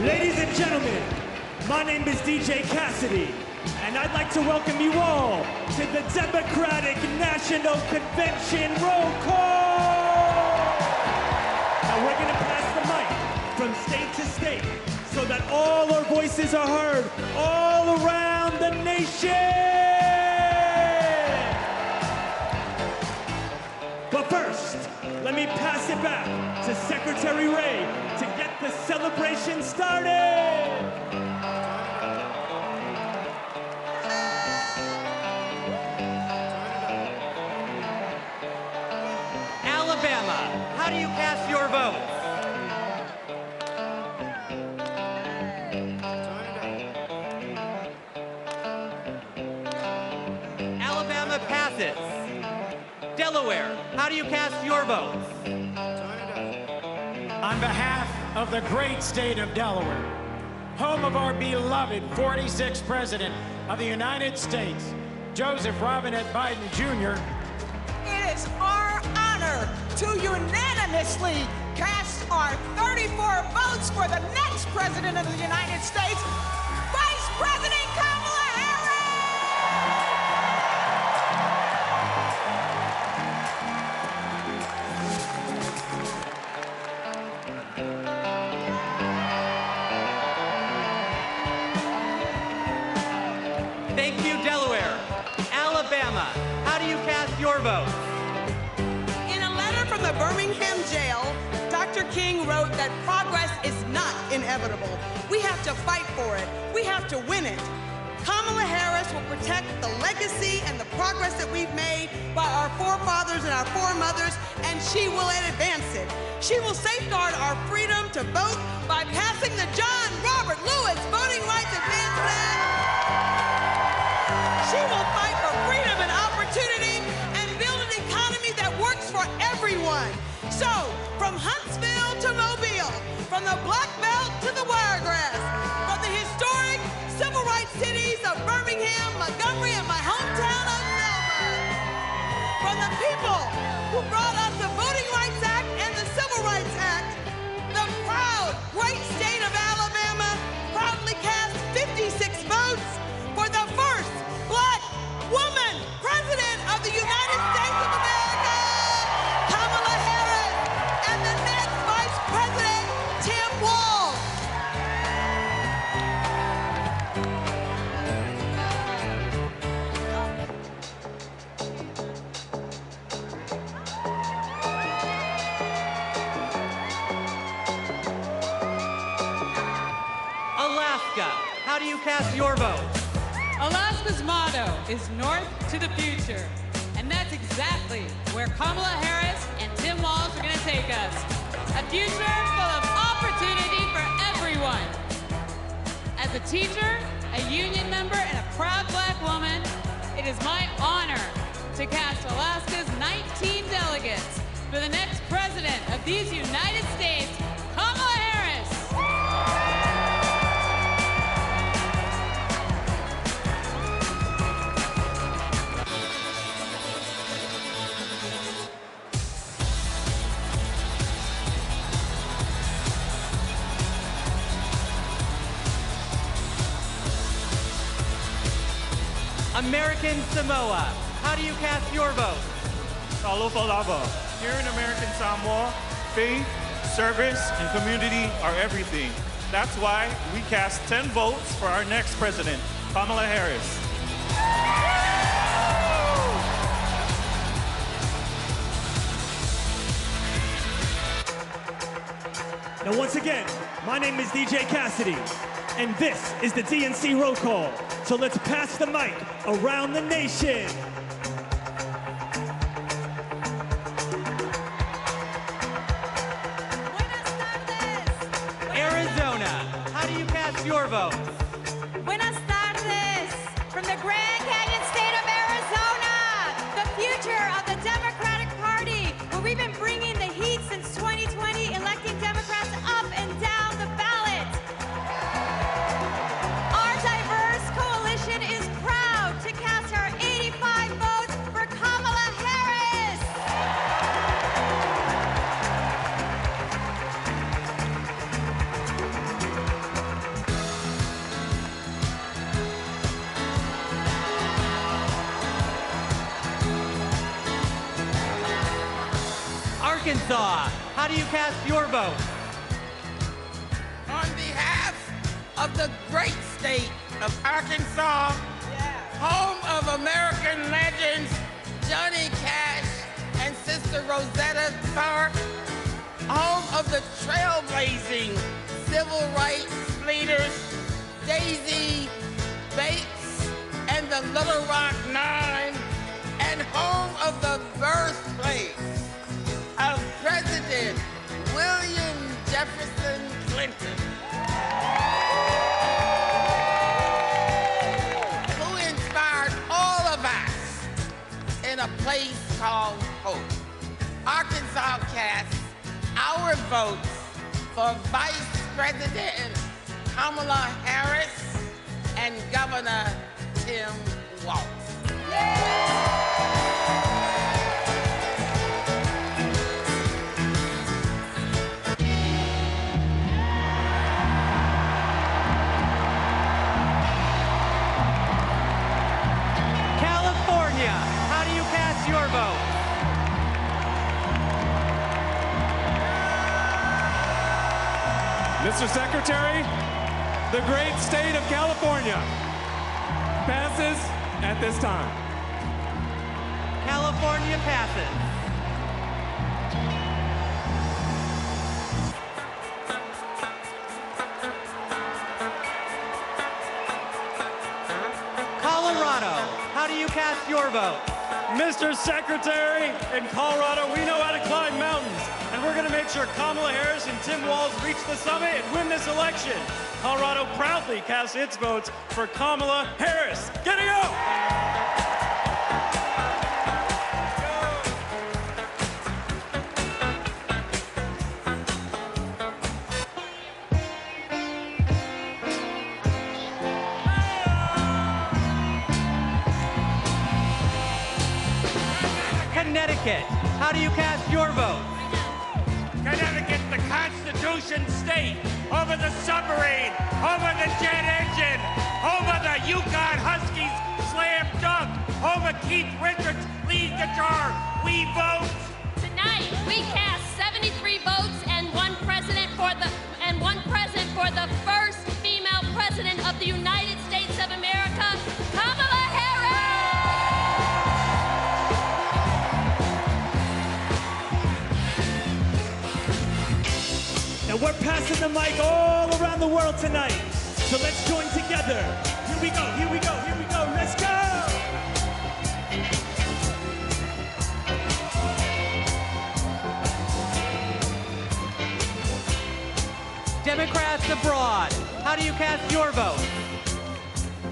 Ladies and gentlemen, my name is DJ Cassidy, and I'd like to welcome you all to the Democratic National Convention roll call. Now we're gonna pass the mic from state to state so that all our voices are heard all around the nation. But first, let me pass it back to Secretary Ray to get the celebration started. Alabama, how do you cast your votes? Alabama passes. Delaware, how do you cast your votes? On behalf of the great state of Delaware, home of our beloved 46th President of the United States, Joseph Robinette Biden Jr., it is our honor to unanimously cast our 34 votes for the next President of the United States, Vice President Kamala Harris! Thank you, Delaware. Alabama, how do you cast your votes? In a letter from the Birmingham jail, Dr. King wrote that progress is not inevitable. We have to fight for it. We have to win it. Kamala Harris will protect the legacy and the progress that we've made by our forefathers and our foremothers, and she will advance it. She will safeguard our freedom to vote by passing the John Robert Lewis Voting Rights Advancement Act. She will fight for freedom and opportunity and build an economy that works for everyone. So, from Huntsville to Mobile, from the Black Belt to the Wiregrass, from the historic civil rights cities of Birmingham, Montgomery, and my hometown of Selma, from the people who brought us the Voting Rights Act and the Civil Rights Act, the proud, great state of Alabama proudly cast 56 votes for the first Black woman President of the United States of America, Kamala Harris, and the next Vice President, Tim Walz. Alaska, how do you cast your votes? Alaska's motto is North to the Future, and that's exactly where Kamala Harris and Tim Walz are going to take us. A future full of opportunity for everyone. As a teacher, a union member, and a proud Black woman, it is my honor to cast Alaska's 19 delegates for the next President of these United States, Kamala Harris. American Samoa, how do you cast your vote? Talofalava. Here in American Samoa, faith, service, and community are everything. That's why we cast 10 votes for our next president, Kamala Harris. Now once again, my name is DJ Cassidy, and this is the DNC roll call. So let's pass the mic around the nation. Arizona, how do you cast your vote? Buenas tardes. From the Grand Canyon state of Arizona, the future of the Democratic Party, where we've been bringing the heat since 2020, electing Democrats up and down the ballot. Our diverse coalition is proud to cast our 85 votes for Kamala Harris. Arkansas. How do you cast your vote? On behalf of the great state of Arkansas, home of American legends Johnny Cash and Sister Rosetta Tharpe, home of the trailblazing civil rights leaders Daisy Bates and the Little Rock Nine, and home of the birthplace of President William Jefferson Clinton, who inspired all of us in a place called Hope. Arkansas casts our votes for Vice President Kamala Harris and Governor Tim Walz. California, how do you cast your vote? Mr. Secretary, the great state of California passes at this time. California passes. Colorado, how do you cast your vote? Mr. Secretary, in Colorado, we know how to climb mountains, and we're going to make sure Kamala Harris and Tim Walz reach the summit and win this election. Colorado proudly casts its votes for Kamala Harris. Get it go! Connecticut, how do you cast your vote? Connecticut, the Constitution state, home of the submarine, home of the jet engine, home of the Yukon Huskies slam dunk, home of Keith Richards lead guitar. We vote. Tonight, we cast 73 votes and one president for the first female president of the United States of America, Kamala Harris. Now we're passing the mic all around the world tonight. So let's join together. Here we go, here we go, here we go, let's go! Democrats abroad, how do you cast your vote?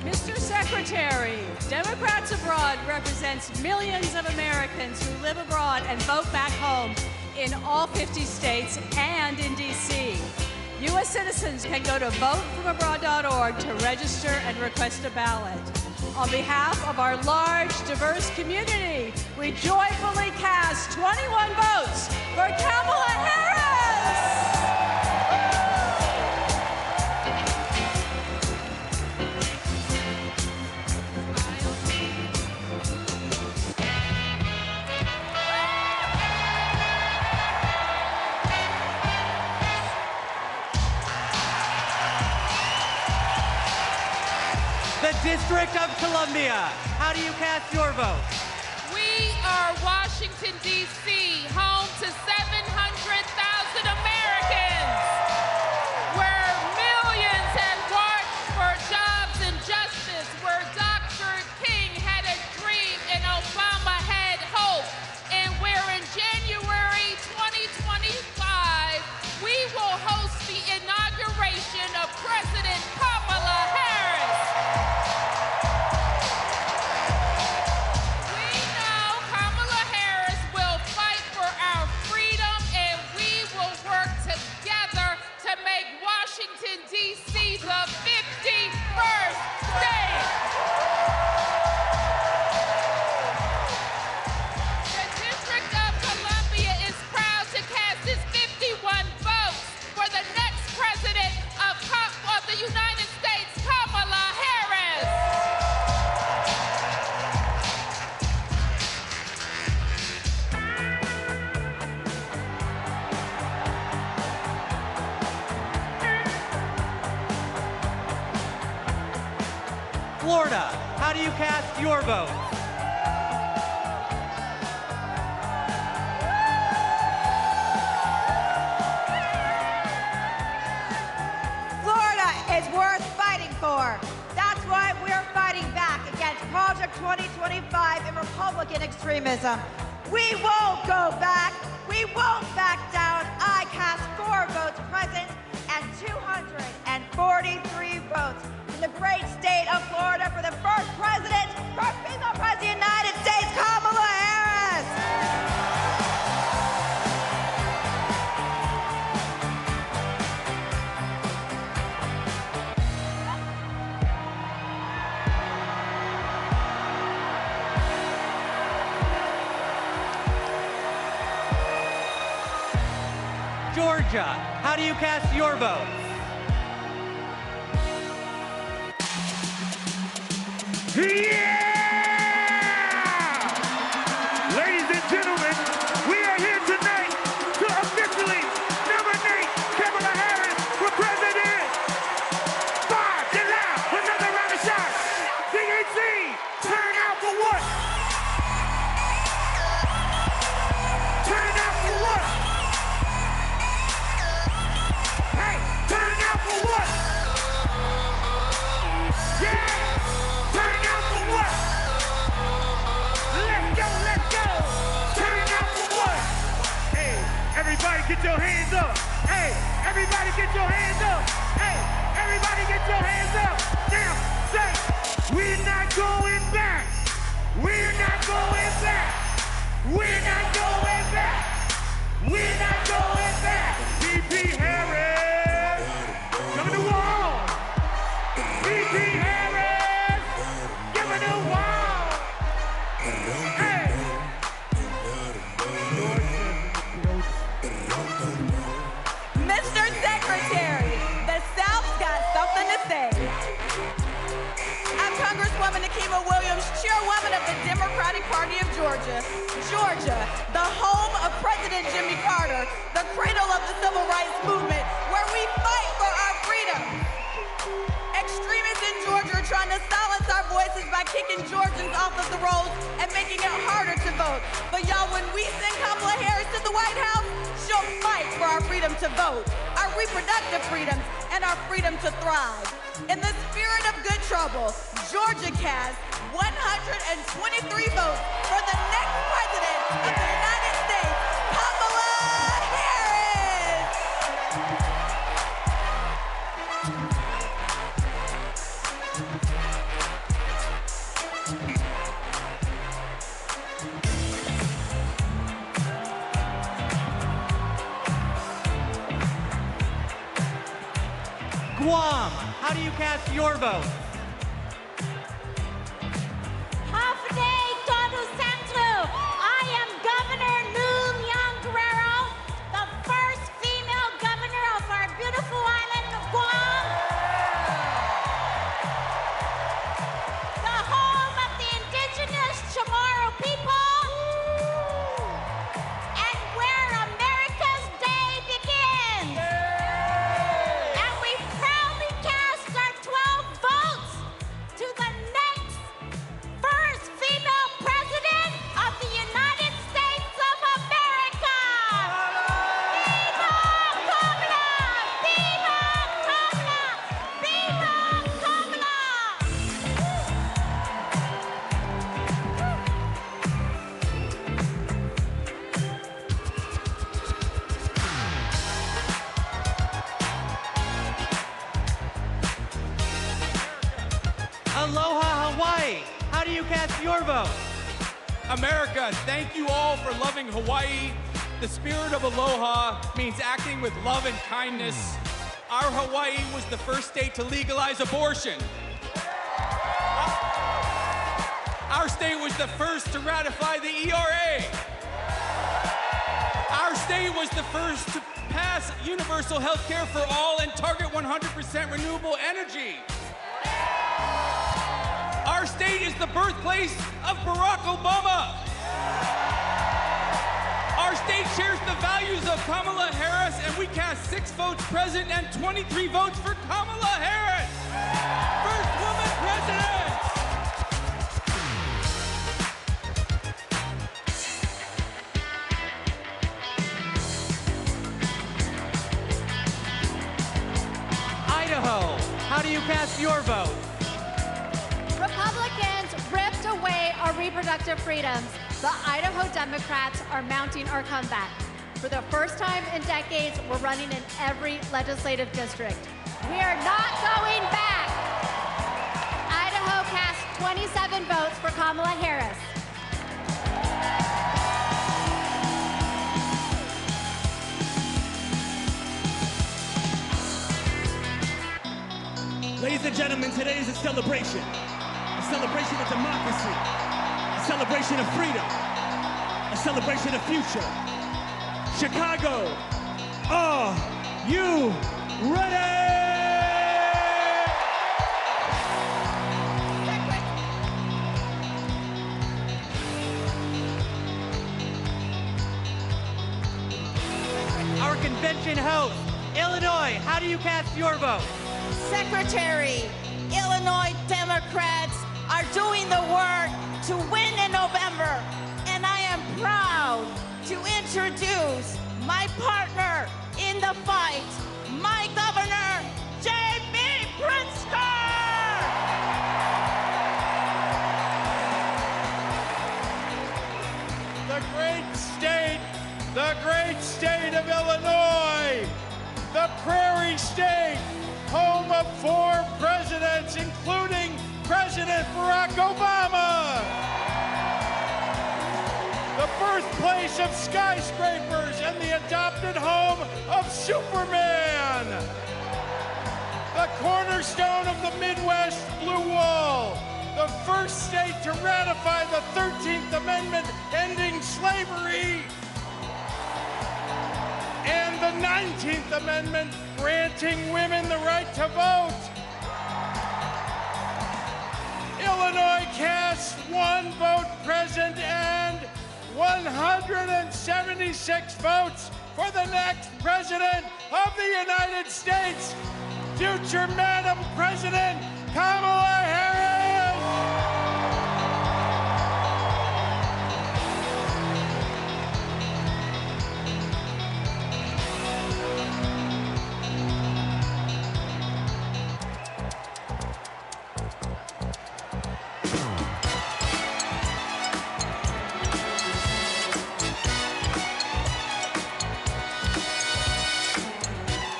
Mr. Secretary, Democrats Abroad represents millions of Americans who live abroad and vote back home in all 50 states and in D.C. U.S. citizens can go to votefromabroad.org to register and request a ballot. On behalf of our large, diverse community, we joyfully cast 21 votes for Kamala Harris! The District of Columbia, how do you cast your vote? We are Washington, D.C., home to 700,000 Americans, where millions had watched for jobs and justice, where Dr. King had a dream and Obama had hope, and where in January 2025, we will host the inauguration of President Kamala Harris. We know Kamala Harris will fight for our freedom Florida, how do you cast your vote? Florida is worth fighting for. That's why we're fighting back against Project 2025 and Republican extremism. We won't go back. We won't back down. I cast 4 votes present and 243 votes in the great state of Florida for the first president, first female president of the United States, Kamala Harris. Georgia, how do you cast your vote? Yeah! Ladies and gentlemen, we are here tonight to officially nominate Kamala Harris for president. Fire, get loud, another round of shots. DAC, turn out for what? Turn out for what? Hey, turn out for what? Yeah! Turn out for what? Let's go, let's go! Turn out for what? Hey, everybody get your hands up! Hey, everybody get your hands up! Hey, everybody get your hands up! Now, say, we're not going back! We're not going back! We're not going back! We're not going back! VP Harris! Come to the wall! VP Harris! Give me the wall! Hey! Mr. Secretary, the South's got something to say. I'm Congresswoman Nikema Williams, chairwoman of the Democratic Party of Georgia. Georgia, the home of President Jimmy Carter, the cradle of the civil rights movement, where we fight for our freedom. Extremists in Georgia are trying to silence our voices by kicking Georgians off of the rolls and making it harder to vote. But y'all, when we send Kamala Harris to the White House, she'll fight for our freedom to vote, our reproductive freedoms, and our freedom to thrive. In the spirit of good trouble, Georgia cast 123 votes for the next president of the United States, Kamala Harris. Guam, how do you cast your vote? Hafide todo centro. I am Governor Lil Jon, the first female governor of our beautiful island of Guam. The home of the indigenous Chamorro people. And where America's Day begins. And we proudly cast our 12 votes to the next first female president of the United States of America. Viva Kamala! Viva Kamala! Viva Kamala! Aloha, Hawaii, how do you cast your vote? America, thank you all for loving Hawaii. The spirit of aloha means acting with love and kindness. Our Hawaii was the first state to legalize abortion. Our state was the first to ratify the ERA. Our state was the first to pass universal health care for all and target 100% renewable energy. Our state is the birthplace of Barack Obama. Our state shares the values of Kamala Harris, and we cast 6 votes present and 23 votes for Kamala Harris. First woman president. how do you cast your vote? Republicans ripped away our reproductive freedoms. The Idaho Democrats are mounting our comeback. For the first time in decades, we're running in every legislative district. We are not going back. Idaho cast 27 votes for Kamala Harris. Ladies and gentlemen, today is a celebration of democracy, a celebration of freedom, a celebration of future. Chicago, are you ready? Our convention host, Illinois, how do you cast your vote? Secretary, Illinois Democrats are doing the work to win in November, and I am proud to introduce my partner in the fight, my governor, J.B. Pritzker! The great state of Illinois, the prairie state, home of 4 presidents, including President Barack Obama. The birthplace of skyscrapers and the adopted home of Superman. The cornerstone of the Midwest Blue Wall. The first state to ratify the 13th Amendment ending slavery. And the 19th Amendment granting women the right to vote. Illinois casts 1 vote present and 176 votes for the next President of the United States, future Madam President Kamala Harris.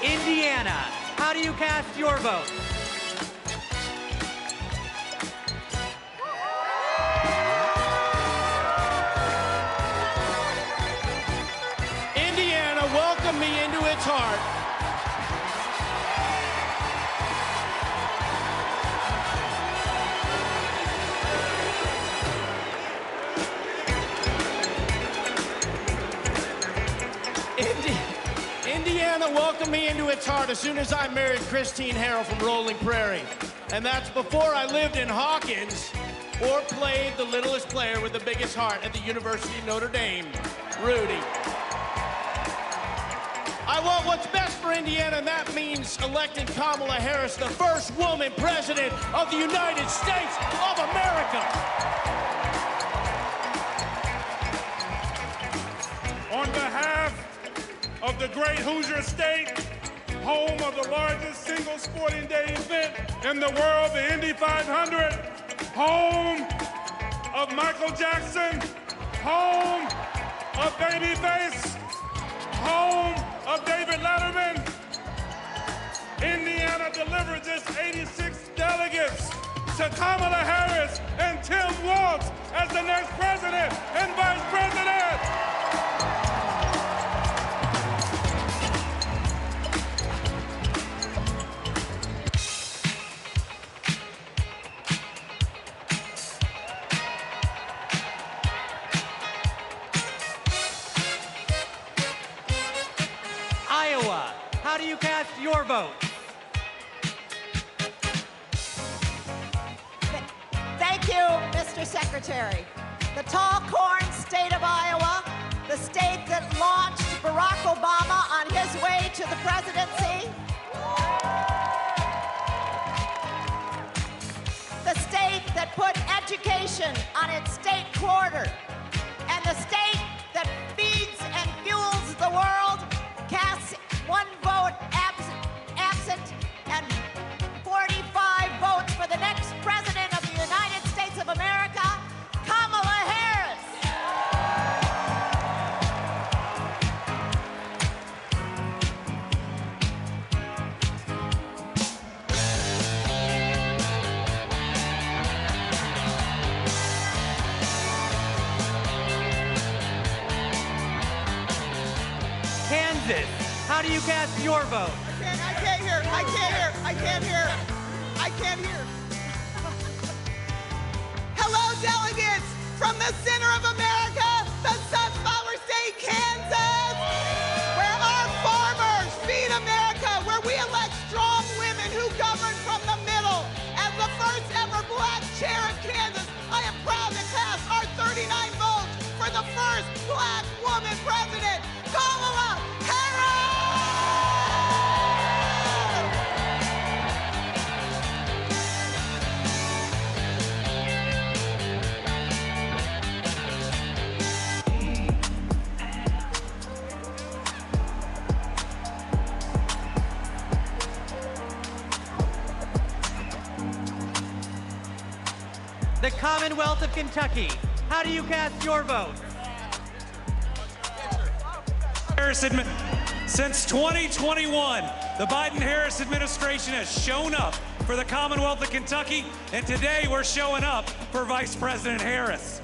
Indiana, how do you cast your vote? Indiana welcomed me into its heart. Indiana welcomed me into its heart as soon as I married Christine Harrell from Rolling Prairie. And that's before I lived in Hawkins or played the littlest player with the biggest heart at the University of Notre Dame, Rudy. I want what's best for Indiana, and that means electing Kamala Harris, the first woman president of the United States of America. On behalf of the great Hoosier State, home of the largest single sporting day event in the world, the Indy 500, home of Michael Jackson, home of Babyface, home of David Letterman, Indiana delivered just 86 delegates to Kamala Harris and Tim Walz as the next president and vice president. Iowa, how do you cast your vote? Thank you, Mr. Secretary. The tall corn state of Iowa, the state that launched Barack Obama on his way to the presidency. The state that put education on its state quarter. And the state that feeds and fuels the world casts 1 vote absent and 40 how do you cast your vote? I can't hear. I can't hear. I can't hear. I can't hear. Hello, delegates from the center of America, the Sunflower State, Kansas, where our farmers feed America, where we elect strong women who govern from the middle. As the first ever black chair of Kansas, I am proud to cast our 39 votes for the first black woman president, Kamala Harris! The Commonwealth of Kentucky, how do you cast your vote? Since 2021, the Biden-Harris administration has shown up for the Commonwealth of Kentucky, and today we're showing up for Vice President Harris.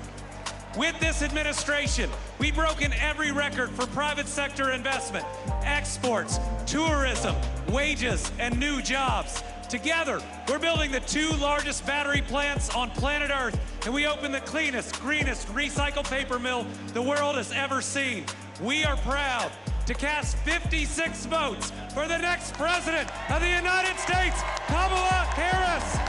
With this administration, we've broken every record for private sector investment, exports, tourism, wages, and new jobs. Together, we're building the 2 largest battery plants on planet Earth, and we open the cleanest, greenest recycled paper mill the world has ever seen. We are proud to cast 56 votes for the next president of the United States, Kamala Harris.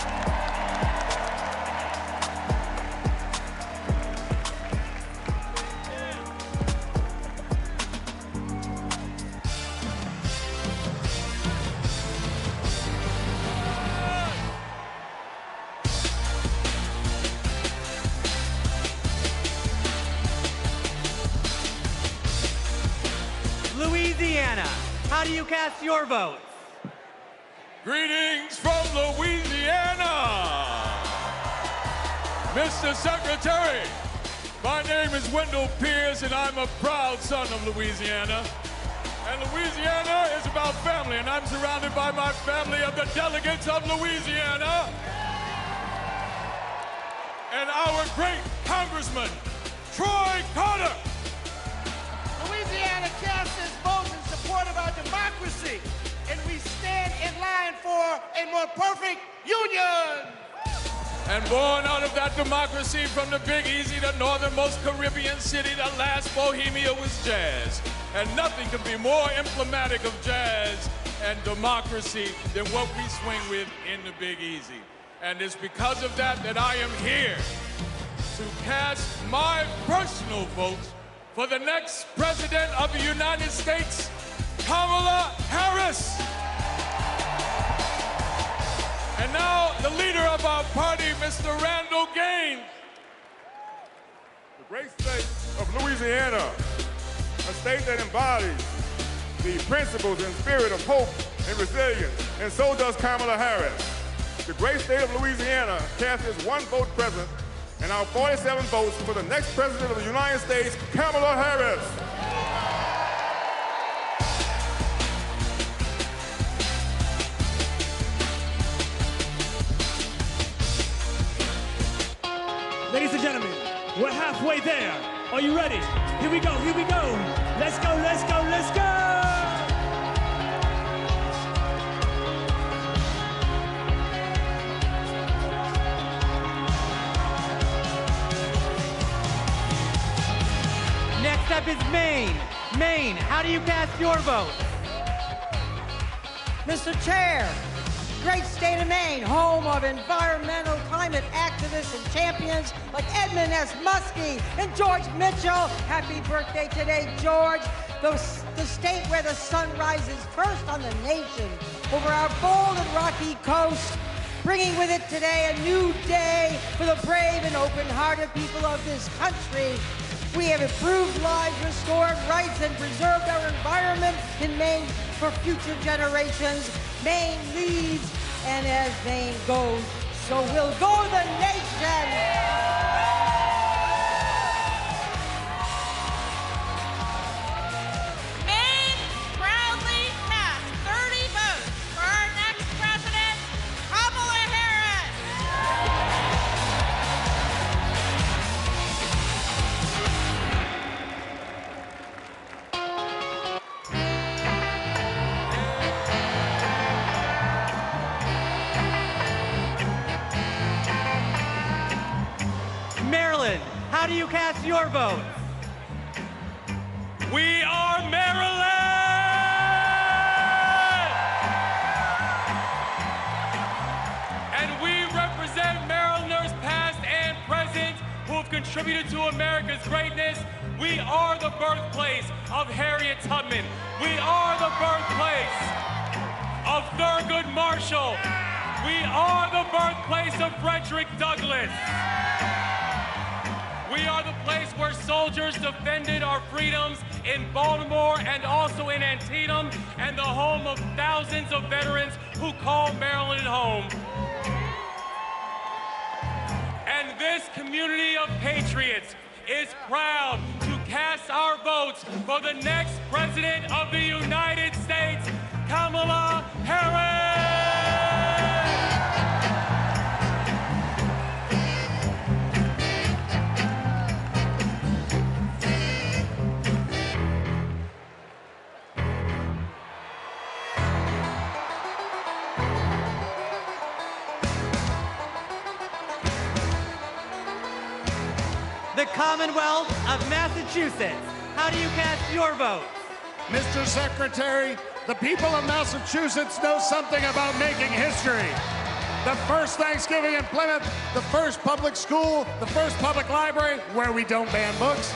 Louisiana, how do you cast your votes? Greetings from Louisiana. Mr. Secretary, my name is Wendell Pierce, and I'm a proud son of Louisiana. And Louisiana is about family, and I'm surrounded by my family of the delegates of Louisiana. And our great Congressman, Troy Carter. Louisiana casts its vote in support of our democracy, and we stand in line for a more perfect union. And born out of that democracy from the Big Easy, the northernmost Caribbean city, the last Bohemia was jazz. And nothing can be more emblematic of jazz and democracy than what we swing with in the Big Easy. And it's because of that that I am here to cast my personal vote for the next president of the United States, Kamala Harris. And now, the leader of our party, Mr. Randall Gaines. The great state of Louisiana, a state that embodies the principles and spirit of hope and resilience, and so does Kamala Harris. The great state of Louisiana cast its 1 vote present, and our 47 votes for the next president of the United States, Kamala Harris. Ladies and gentlemen, we're halfway there. Are you ready? Here we go, here we go. Let's go, let's go, let's go! Next up is Maine. Maine, how do you cast your vote? Mr. Chair, great state of Maine, home of environmental climate activists and champions like Edmund S. Muskie and George Mitchell. Happy birthday today, George. The state where the sun rises first on the nation over our bold and rocky coast, bringing with it today a new day for the brave and open-hearted people of this country. We have improved lives, restored rights, and preserved our environment in Maine for future generations. Maine leads, and as Maine goes, so will go the nation. Maine proudly cast 30 votes for our next president, Kamala Harris. your votes? We are Maryland! And we represent Marylanders past and present who have contributed to America's greatness. We are the birthplace of Harriet Tubman. We are the birthplace of Thurgood Marshall. We are the birthplace of Frederick Douglass. We are the place where soldiers defended our freedoms in Baltimore and also in Antietam, and the home of thousands of veterans who call Maryland home. And this community of patriots is proud to cast our votes for the next President of the United States, Kamala Harris! The Commonwealth of Massachusetts. How do you cast your votes? Mr. Secretary, the people of Massachusetts know something about making history. The first Thanksgiving in Plymouth, the first public school, the first public library where we don't ban books.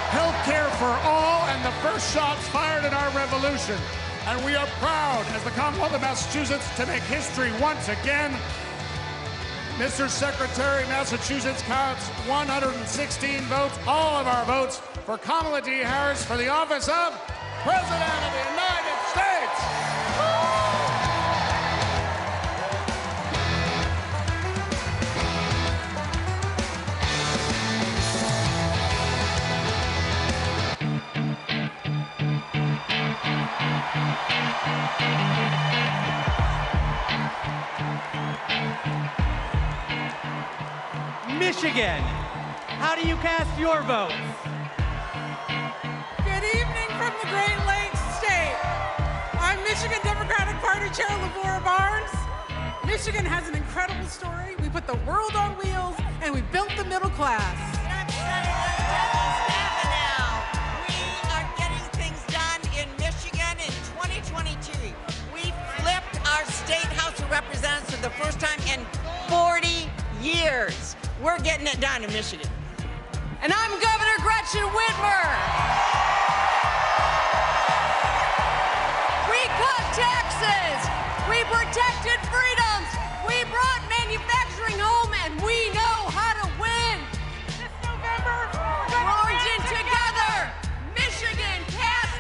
Health care for all, and the first shots fired in our revolution. And we are proud, as the Commonwealth of Massachusetts, to make history once again. Mr. Secretary, Massachusetts counts 116 votes, all of our votes, for Kamala D. Harris for the office of President of the United States. Michigan. How do you cast your votes? Good evening from the Great Lakes State. I'm Michigan Democratic Party Chair Lavora Barnes. Michigan has an incredible story. We put the world on wheels and we built the middle class. We are getting things done in Michigan in 2022. We flipped our state House of Representatives for the first time in 40 years. We're getting it done in Michigan. And I'm Governor Gretchen Whitmer. We cut taxes. We protected freedoms. We brought manufacturing home, and we know how to win. This November, Origin together. Michigan cast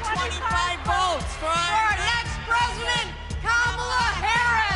25 votes for our next president, Kamala Harris.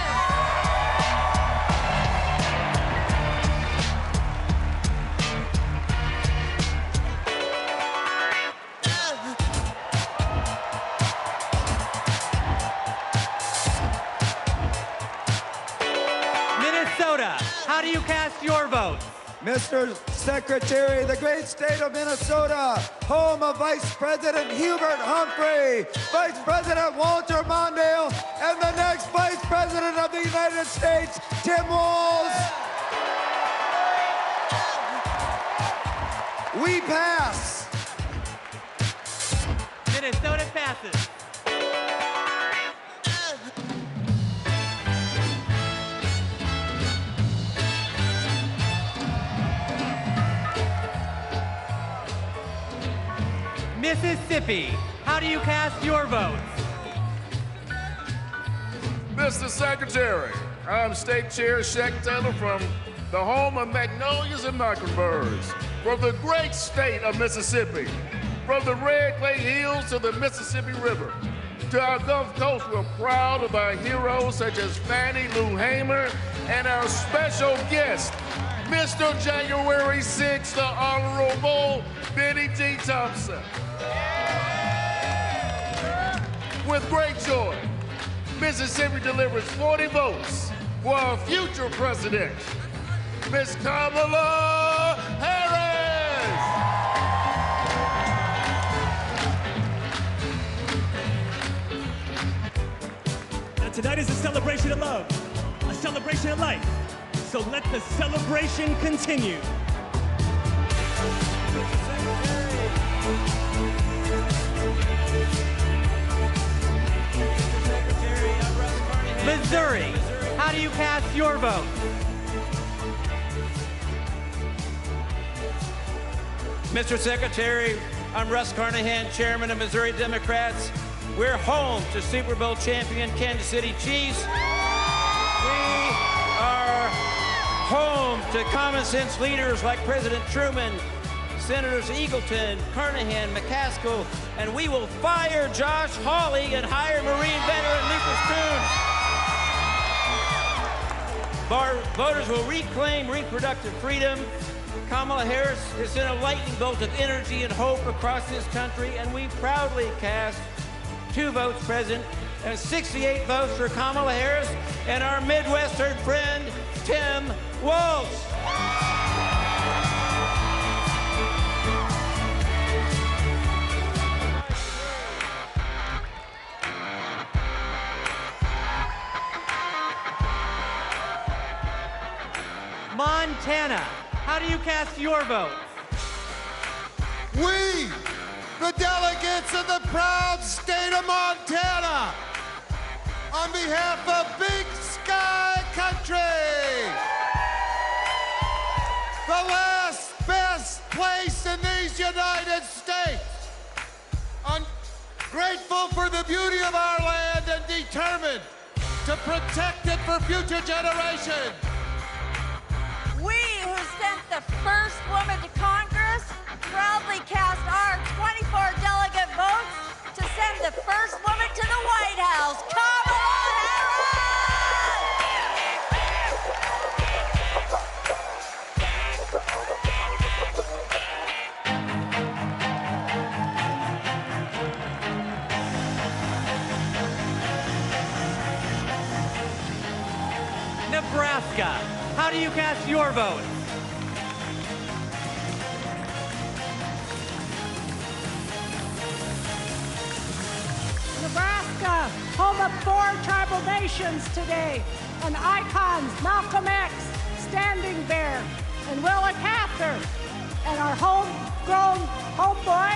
Minnesota. How do you cast your votes? Mr. Secretary, the great state of Minnesota, home of Vice President Hubert Humphrey, Vice President Walter Mondale, and the next Vice President of the United States, Tim Walz. We pass. Minnesota passes. Mississippi. How do you cast your votes? Mr. Secretary, I'm State Chair Shaq Taylor from the home of magnolias and mockingbirds, from the great state of Mississippi, from the Red Clay Hills to the Mississippi River. To our Gulf Coast, we're proud of our heroes such as Fannie Lou Hamer and our special guest, Mr. January 6th, the Honorable Benny T. Thompson. With great joy, Mississippi delivers 40 votes for our future president, Miss Kamala Harris. Now tonight is a celebration of love, a celebration of life, So let the celebration continue. Missouri, how do you cast your vote? Mr. Secretary, I'm Russ Carnahan, Chairman of Missouri Democrats. We're home to Super Bowl champion Kansas City Chiefs. We are home to common sense leaders like President Truman, Senators Eagleton, Carnahan, McCaskill, and we will fire Josh Hawley and hire Marine veteran Lucas Coon. Our voters will reclaim reproductive freedom. Kamala Harris has sent a lightning bolt of energy and hope across this country, and we proudly cast 2 votes present and 68 votes for Kamala Harris and our Midwestern friend, Tim Walz. Montana, how do you cast your vote? We, the delegates of the proud state of Montana, on behalf of Big Sky Country, the last best place in these United States, I'm grateful for the beauty of our land and determined to protect it for future generations. We who sent the first woman to Congress proudly cast our 24 delegate votes to send the first woman to the White House, Kamala Nebraska, how do you cast your vote? Nebraska, home of 4 tribal nations today, and icons Malcolm X, Standing Bear, and Willa Cather, and our homegrown homeboy,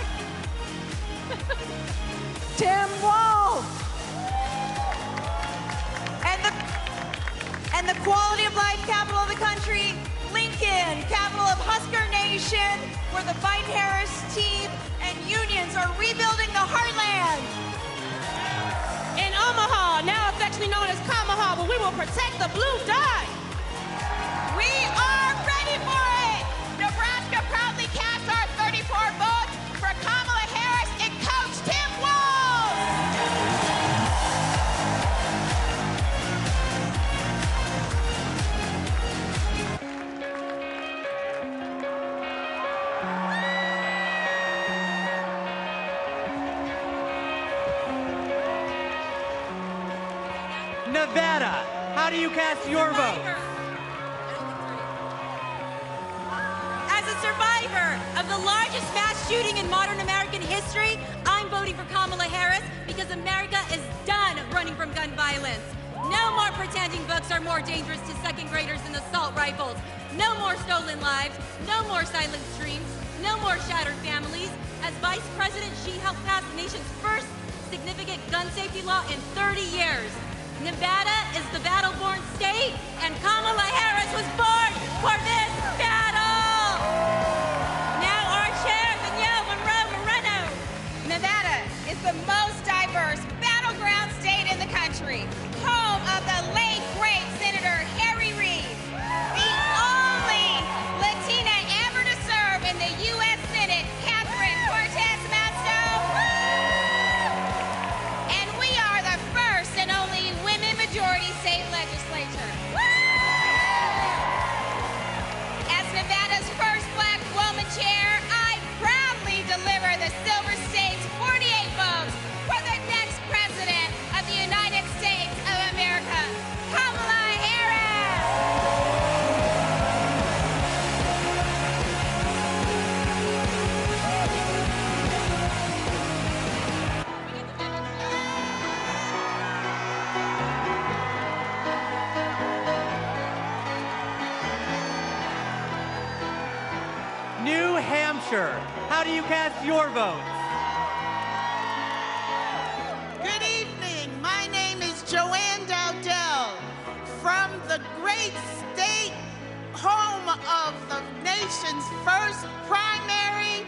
Tim Walz. And the quality of life capital of the country, Lincoln, capital of Husker Nation, where the Biden-Harris team and unions are rebuilding the heartland. In Omaha, now affectionately known as Kamaha, where we will protect the blue dye. We are ready for it! Nebraska proudly casts our 34 votes for Kamala Harris and Coach Tim Walz! Nevada, how do you cast your vote? As a survivor of the largest mass shooting in modern American history, I'm voting for Kamala Harris because America is done running from gun violence. No more pretending books are more dangerous to second graders than assault rifles. No more stolen lives. No more silent streams. No more shattered families. As Vice President, she helped pass the nation's first significant gun safety law in 30 years. Nevada is the battle-born state, and Kamala Harris was born for this battle! Now our chair, Danielle Moreno. Nevada is the most diverse battleground state in the country, home of the late, great Senator Harry Reid, the only Latina ever to serve in the U.S. Senate, Catherine Cortez Masto, and we are the first and only women majority state legislature. As Hampshire. How do you cast your votes? Good evening. My name is Joanne Dowdell from the great state home of the nation's first primary,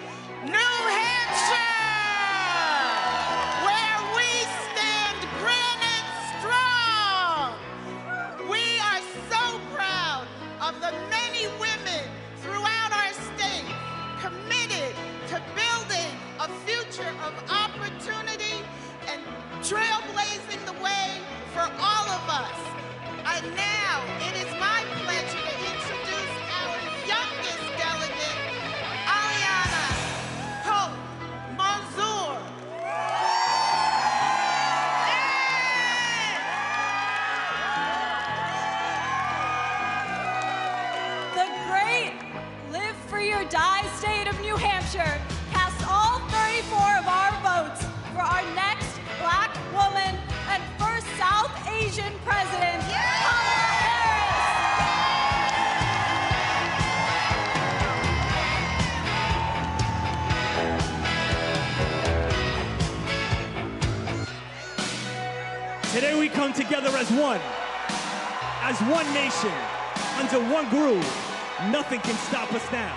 New Hampshire, where we stand granite strong. We are so proud of the many women throughout our state committed to building a future of opportunity and trailblazing the way for all of us. And now it is my pleasure to introduce our youngest delegate, Aliana Hope Manzour. The great Live Free or Die state of New Hampshire casts all 34 of our votes for our next Black woman and first South Asian president, Kamala Harris. Today we come together as one nation, under one groove. Nothing can stop us now.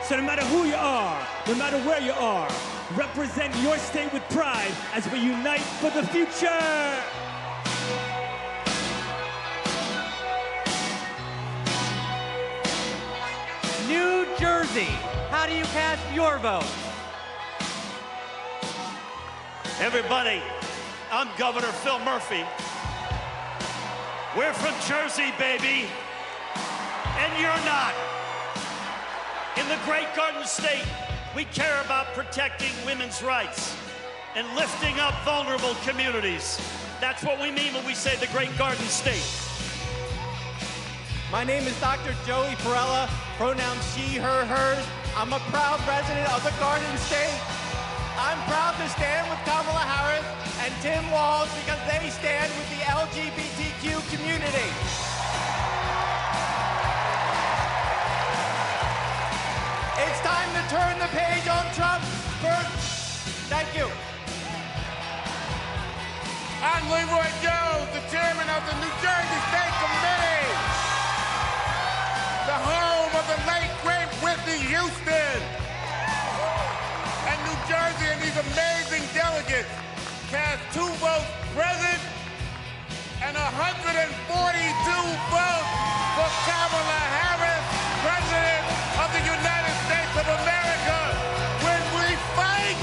So no matter who you are, no matter where you are, represent your state with pride as we unite for the future. New Jersey. How do you cast your vote? Everybody, I'm Governor Phil Murphy. We're from Jersey, baby, and you're not. In the Great Garden State, we care about protecting women's rights and lifting up vulnerable communities. That's what we mean when we say the Great Garden State. My name is Dr. Joey Perella, pronouns she, her, hers. I'm a proud resident of the Garden State. I'm proud to stand with Kamala Harris and Tim Walz because they stand with the LGBTQ community. It's time to turn the page on Trump. Thank you. I'm Leroy Jones, the chairman of the New Jersey State Committee, the home of the late, great Whitney Houston. And New Jersey and these amazing delegates cast 2 votes present and 142 votes for Kamala Harris, President of the United States of America. When we fight,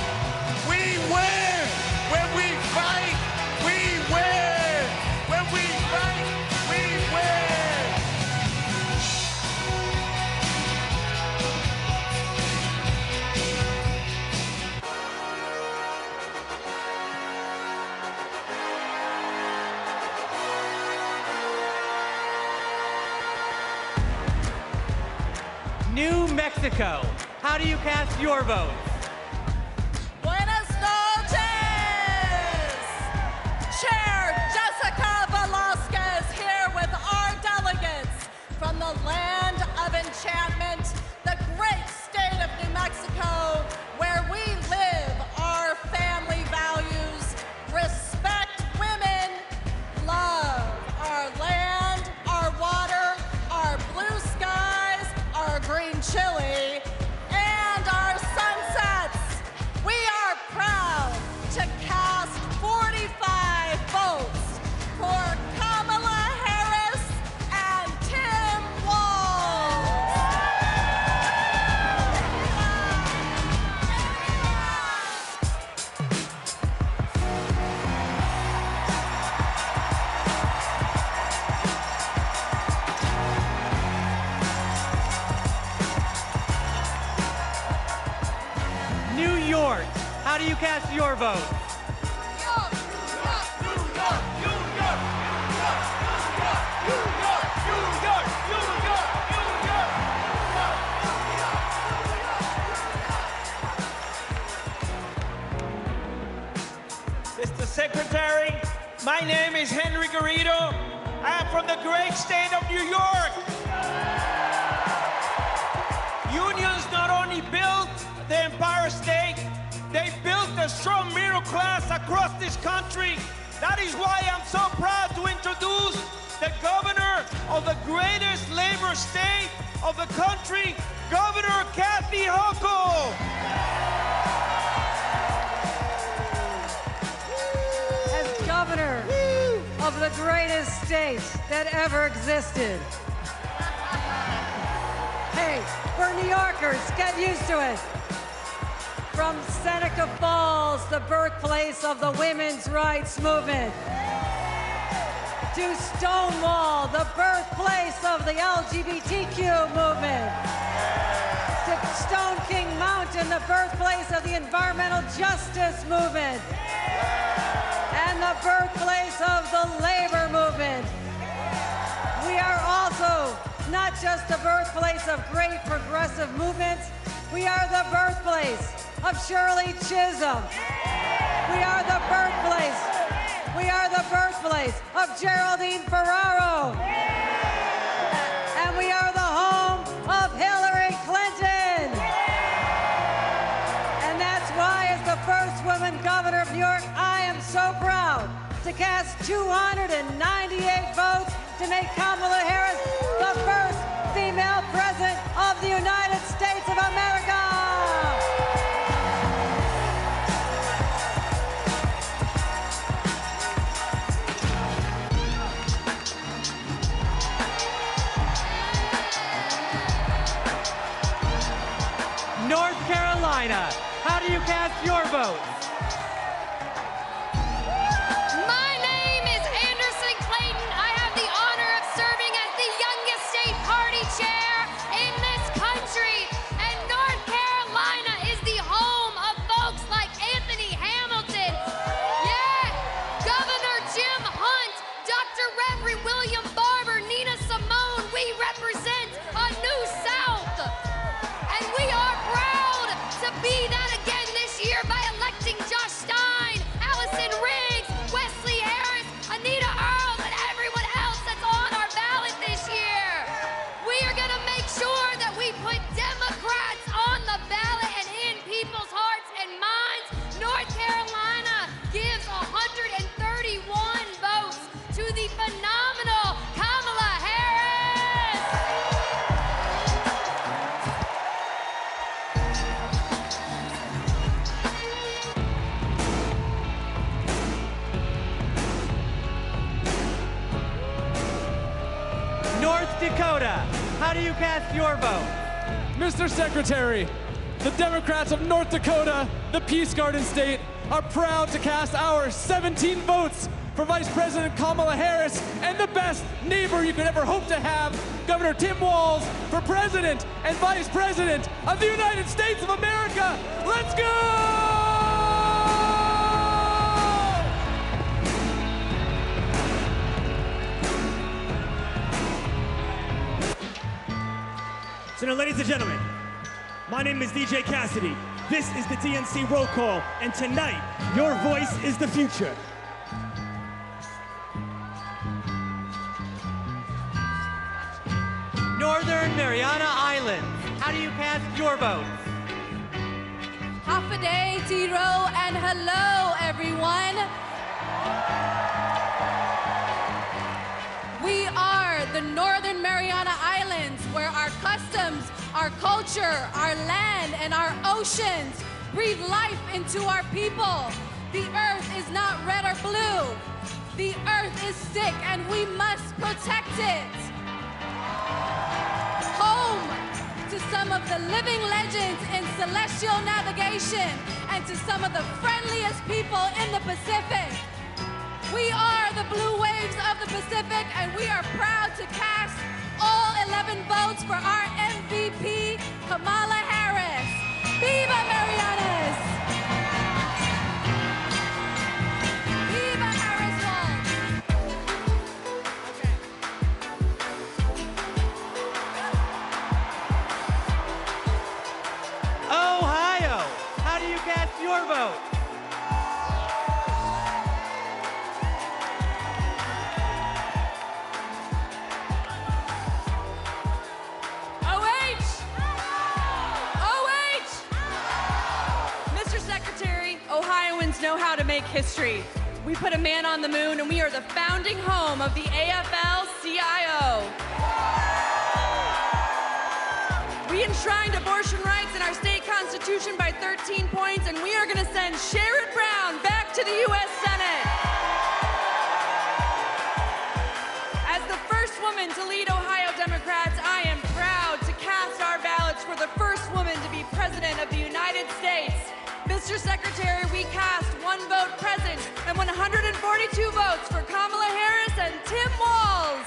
we win. When we fight, we win. When we fight, we win. New Mexico. How do you cast your vote? Buenas noches! Chair Jessica Velasquez here with our delegates from the land of enchantment, the great state of New Mexico, where we live our family values, respect women, love our land, our water, our blue skies, our green chili, and our sunsets. We are proud to cast 45 votes for Kamala Harris and Tim Walz. New York. How do you cast your vote? Mr. Secretary, my name is Henry Garrido. I am from the great state of New York. Unions not only built a strong middle class across this country. That is why I'm so proud to introduce the governor of the greatest labor state of the country, Governor Kathy Hochul. As governor of the greatest state that ever existed. Hey, we're New Yorkers, get used to it. From Seneca Falls, the birthplace of the women's rights movement, to Stonewall, the birthplace of the LGBTQ movement, to Stone King Mountain, the birthplace of the environmental justice movement, and the birthplace of the labor movement. We are also not just the birthplace of great progressive movements, we are the birthplace of Shirley Chisholm. We are the birthplace of Geraldine Ferraro. And we are the home of Hillary Clinton. And that's why, as the first woman governor of New York, I am so proud to cast 298 votes to make Kamala Harris the first female president of the United States of America. North Carolina, how do you cast your vote? My name is Anderson Clayton. I have the honor of serving as the youngest state party chair in this country. And North Carolina is the home of folks like Anthony Hamilton. Yeah, Governor Jim Hunt, Dr. Reverend William Barber, Nina Simone. We represent a new South. And we are proud to be that again this year by electing Josh Stein, Allison Riggs, Wesley Harris, Anita Earls, and everyone else that's on our ballot this year. We are going to make sure that we put Democrats on the ballot and in people's hearts and minds. North Carolina gives 131 votes to the phenomenal Kamala Harris. North Dakota, how do you cast your vote? Mr. Secretary, the Democrats of North Dakota, the Peace Garden State, are proud to cast our 17 votes for Vice President Kamala Harris and the best neighbor you could ever hope to have, Governor Tim Walz, for President and Vice President of the United States of America. Let's go! So now, ladies and gentlemen, my name is DJ Cassidy. This is the DNC Roll Call, and tonight, your voice is the future. Northern Mariana Islands, how do you cast your vote? Half a day, Tiro, and hello, everyone. We are the Northern Mariana Islands, where our customs, our culture, our land, and our oceans breathe life into our people. The earth is not red or blue. The earth is sick, and we must protect it. Home to some of the living legends in celestial navigation and to some of the friendliest people in the Pacific. We are the blue waves of the Pacific, and we are proud to cast all 11 votes for our MVP, Kamala Harris. Viva Marianas! Viva Harris Ohio, how do you cast your vote? Mr. Americans know how to make history. We put a man on the moon, and we are the founding home of the AFL-CIO. We enshrined abortion rights in our state constitution by 13 points, and we are going to send Sherrod Brown back to the U.S. Senate. As the first woman to lead Ohio Democrats, I am proud to cast our ballots for the first woman to be President of the United States. Mr. Secretary, we cast 1 vote present and 142 votes for Kamala Harris and Tim Walz.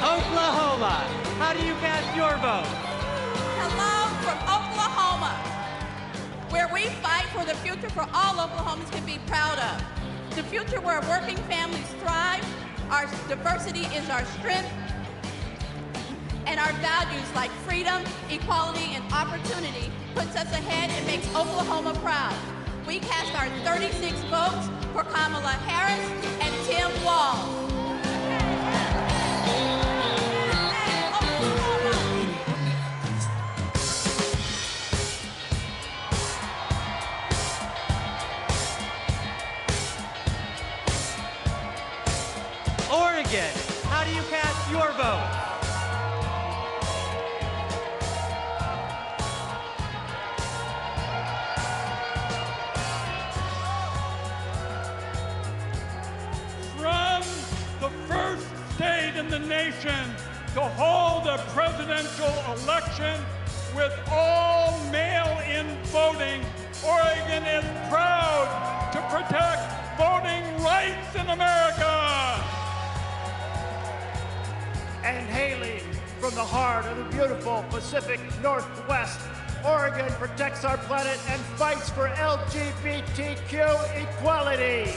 Oklahoma, how do you cast your vote? Hello from Oklahoma, where we fight for the future for all Oklahomans can be proud of. The future where working families thrive, our diversity is our strength, and our values like freedom, equality, and opportunity puts us ahead and makes Oklahoma proud. We cast our 36 votes for Kamala Harris and Tim Walz. Oregon, how do you cast your vote? From the first state in the nation to hold a presidential election with all mail-in voting, Oregon is proud to protect voting rights in America. And hailing from the heart of the beautiful Pacific Northwest, Oregon protects our planet and fights for LGBTQ equality.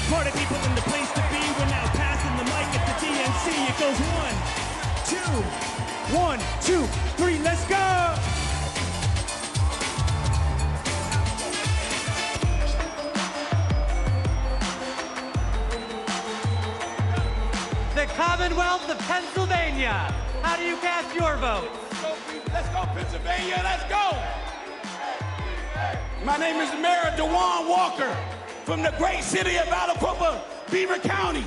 Party people in the place to be. We're now passing the mic at the DNC. It goes 1, 2, 3, let's go! The Commonwealth of Pennsylvania, how do you cast your vote? Let's go, Pennsylvania, let's go! My name is Mayor DeJuan Walker from the great city of Aliquippa, Beaver County.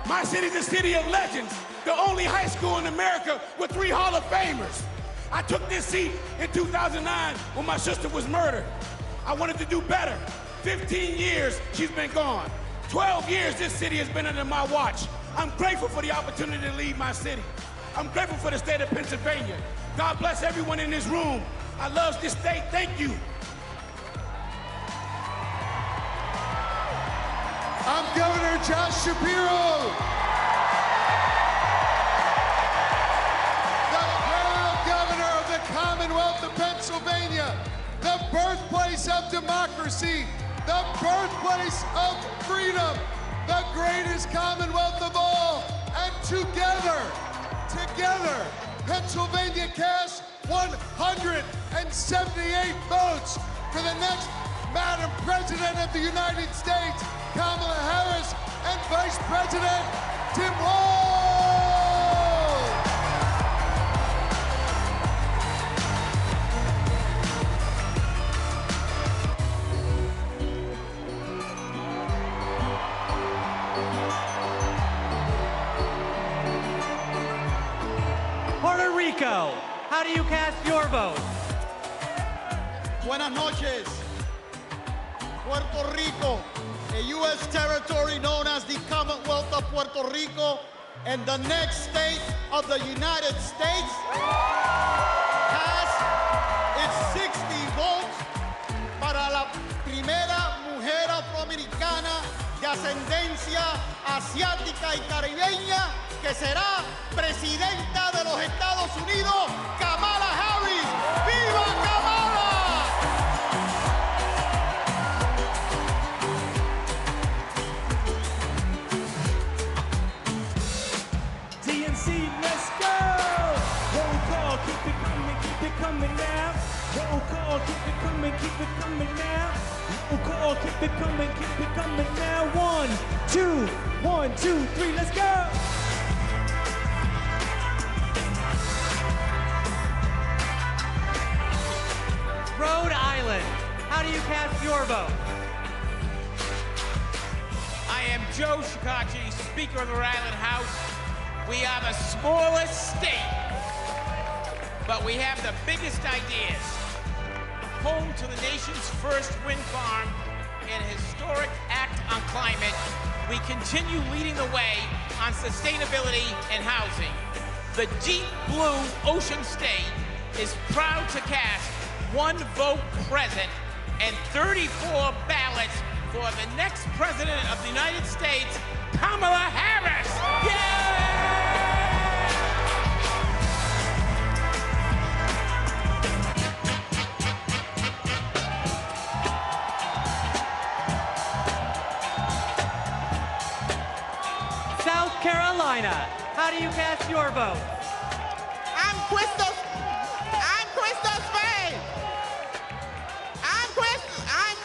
My city is a city of legends, the only high school in America with 3 Hall of Famers. I took this seat in 2009 when my sister was murdered. I wanted to do better. 15 years she's been gone. 12 years this city has been under my watch. I'm grateful for the opportunity to lead my city. I'm grateful for the state of Pennsylvania. God bless everyone in this room. I love this state, thank you. I'm Governor Josh Shapiro. The proud governor of the Commonwealth of Pennsylvania, the birthplace of democracy, the birthplace of freedom, the greatest Commonwealth of all. And together, Pennsylvania cast 178 votes for the next Madam President of the United States, Kamala Harris, and Vice President Tim Walz. Puerto Rico, how do you cast your vote? Buenas noches. Puerto Rico, a U.S. territory known as the Commonwealth of Puerto Rico and the next state of the United States, has ascendencia asiática y caribeña, que será presidenta de los Estados Unidos, Kamala Harris. ¡Viva Kamala! DNC, let's go! Roll call, keep it coming now. Roll call, keep it coming now. Roll call, keep it coming now. 1, 2, 1, 2, 3, let's go! Rhode Island, how do you cast your vote? I am Joe Shikachi, Speaker of the Rhode Island House. We are the smallest state, but we have the biggest ideas. Home to the nation's first wind farm and historic act on climate, we continue leading the way on sustainability and housing. The deep blue ocean state is proud to cast 1 vote present and 34 ballots for the next president of the United States, Kamala Harris. South Carolina, how do you cast your vote? I'm Crystal Spain. I'm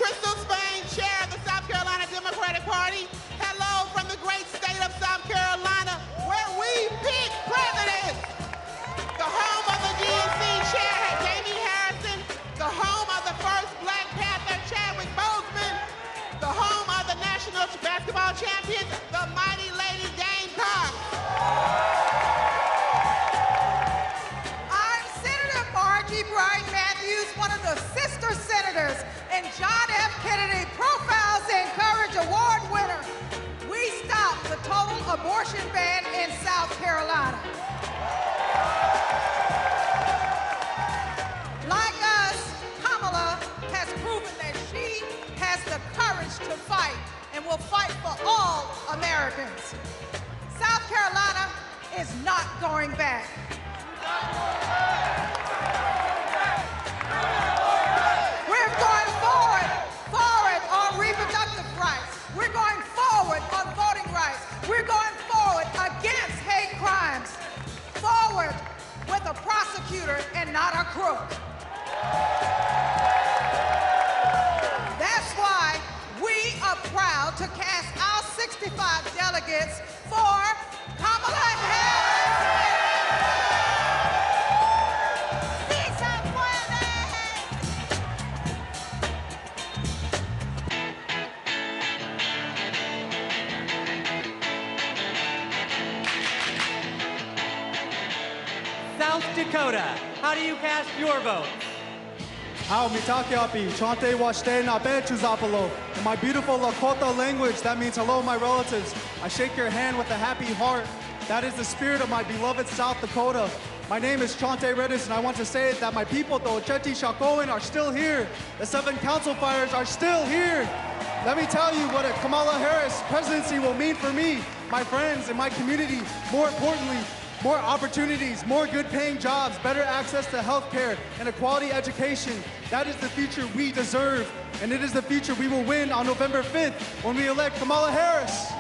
Crystal Spain, chair of the South Carolina Democratic Party. Hello from the great state of South Carolina, where we pick presidents. The home of the DNC chair, Jamie Harrison. The home of the first Black Panther, Chadwick Boseman. The home of the national basketball champions, the mighty Lady Gamecocks. I'm Senator Margie Bright Matthews, one of the sister senators, and John F. Kennedy Profiles in Courage Award winner. We stopped the total abortion ban in South Carolina. Like us, Kamala has proven that she has the courage to fight and will fight for all Americans. South Carolina is not going back. We're going forward on reproductive rights. We're going forward on voting rights. We're going forward against hate crimes. Forward with a prosecutor and not a crook. That's why we are proud to cast our 65 delegates for Kamala Harris. South Dakota, how do you cast your vote? How mitakiapi, chante washte na bechuzapalo. In my beautiful Lakota language, that means hello, my relatives. I shake your hand with a happy heart. That is the spirit of my beloved South Dakota. My name is Chante Redis, and I want to say that my people, the Ocheti Shakoan, are still here. The 7 council fires are still here. Let me tell you what a Kamala Harris presidency will mean for me, my friends, and my community. More importantly, more opportunities, more good-paying jobs, better access to health care, and a quality education. That is the future we deserve, and it is the future we will win on November 5th when we elect Kamala Harris.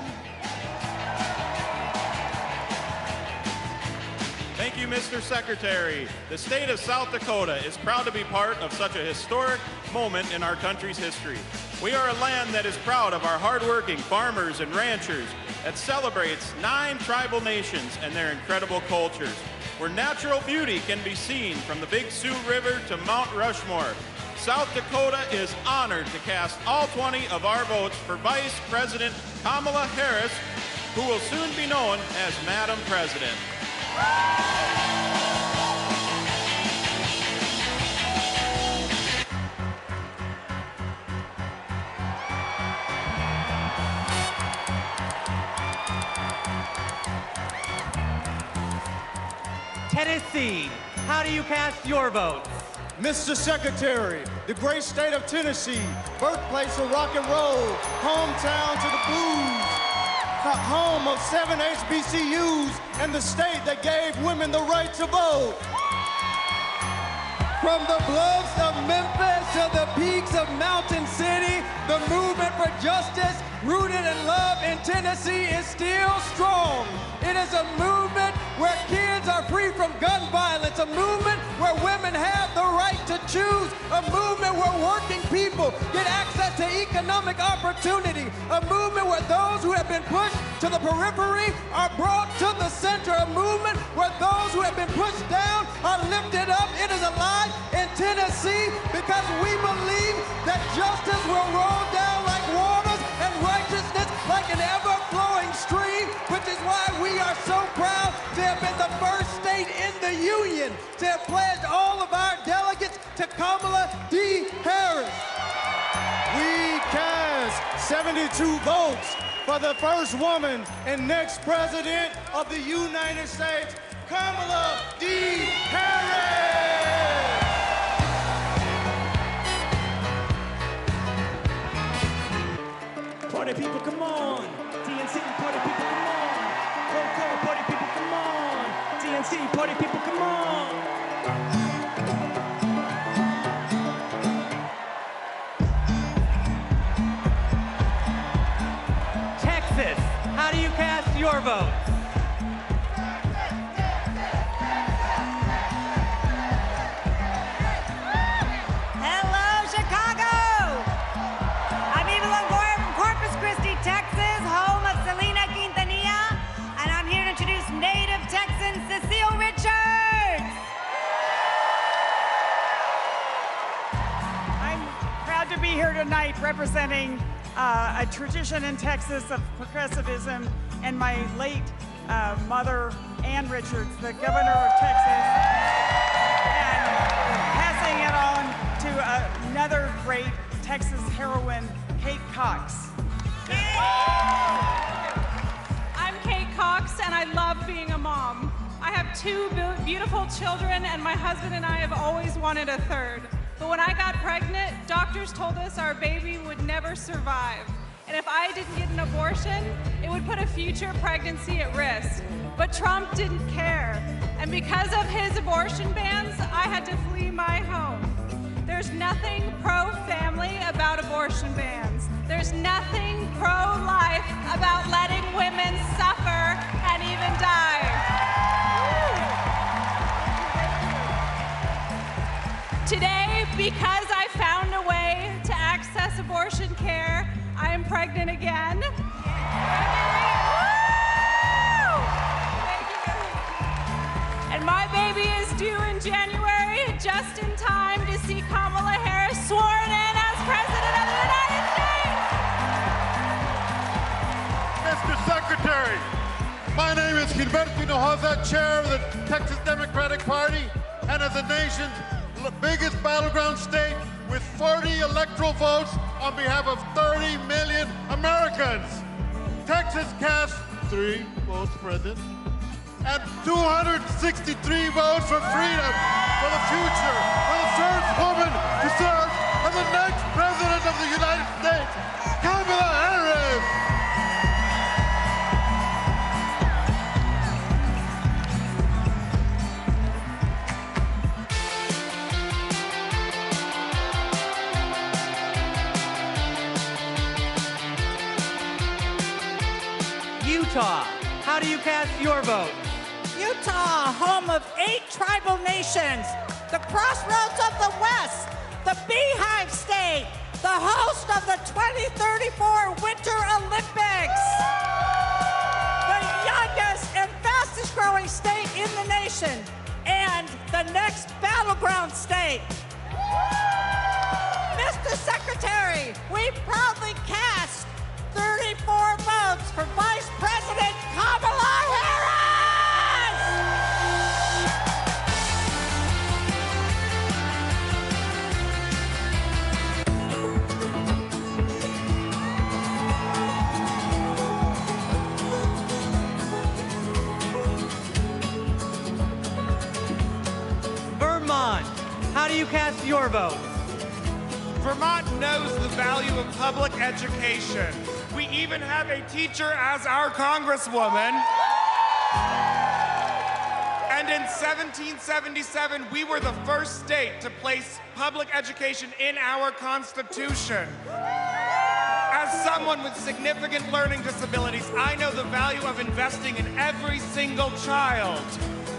Thank you, Mr. Secretary. The state of South Dakota is proud to be part of such a historic moment in our country's history. We are a land that is proud of our hardworking farmers and ranchers, that celebrates 9 tribal nations and their incredible cultures, where natural beauty can be seen from the Big Sioux River to Mount Rushmore. South Dakota is honored to cast all 20 of our votes for Vice President Kamala Harris, who will soon be known as Madam President. Tennessee, how do you cast your votes? Mr. Secretary, the great state of Tennessee, birthplace of rock and roll, hometown to the blues, home of 7 HBCUs, and the state that gave women the right to vote. From the bluffs of Memphis to the peaks of Mountain City, the movement for justice rooted in love in Tennessee is still strong. It is a movement where kids are free from gun violence, a movement where women have the right to choose, a movement where working people get access to economic opportunity, a movement where those who have been pushed to the periphery are brought to the center, a movement where those who have been pushed down are lifted up. It is alive in Tennessee because we believe that justice will roll down like waters and righteousness like an ever-flowing stream, which is why we are so proud to have been the first state in the union to have pledged all of our delegates to Kamala D. Harris. We cast 72 votes for the first woman and next president of the United States, Kamala D. Harris. Party people, come on. TNC, party people, come on. Roll call, party people, come on. TNC, party people, come on. Texas, how do you cast your vote? Hello, Chicago! I'm Eva Longoria from Corpus Christi, Texas, home of Selena Quintanilla, and I'm here to introduce native Texan Cecile Richards. I'm proud to be here tonight representing a tradition in Texas of progressivism and my late mother, Ann Richards, the governor of Texas, and passing it on to another great Texas heroine, Kate Cox. I'm Kate Cox, and I love being a mom. I have two beautiful children, and my husband and I have always wanted a third. But when I got pregnant, doctors told us our baby would never survive. And if I didn't get an abortion, it would put a future pregnancy at risk. But Trump didn't care. And because of his abortion bans, I had to flee my home. There's nothing pro-family about abortion bans. There's nothing pro-life about letting women suffer and even die. Today, because I found a way to access abortion care, I am pregnant again. And my baby is due in January, just in time to see Kamala Harris sworn in as President of the United States. Mr. Secretary, my name is Gilberto Hinojosa, chair of the Texas Democratic Party, and as the nation's biggest battleground state with 40 electoral votes on behalf of 30 million Americans. Texas cast 3 votes present and 263 votes for freedom, for the future, for the first woman to serve as the next president of the United States, Kamala Harris. Utah, how do you cast your vote? Utah, home of 8 tribal nations, the crossroads of the West, the Beehive State, the host of the 2034 Winter Olympics, the youngest and fastest growing state in the nation, and the next battleground state. Mr. Secretary, we proudly cast 34 votes for Vice President Kamala Harris! how do you cast your vote? Vermont knows the value of public education. We even have a teacher as our congresswoman. And in 1777, we were the first state to place public education in our Constitution. As someone with significant learning disabilities, I know the value of investing in every single child.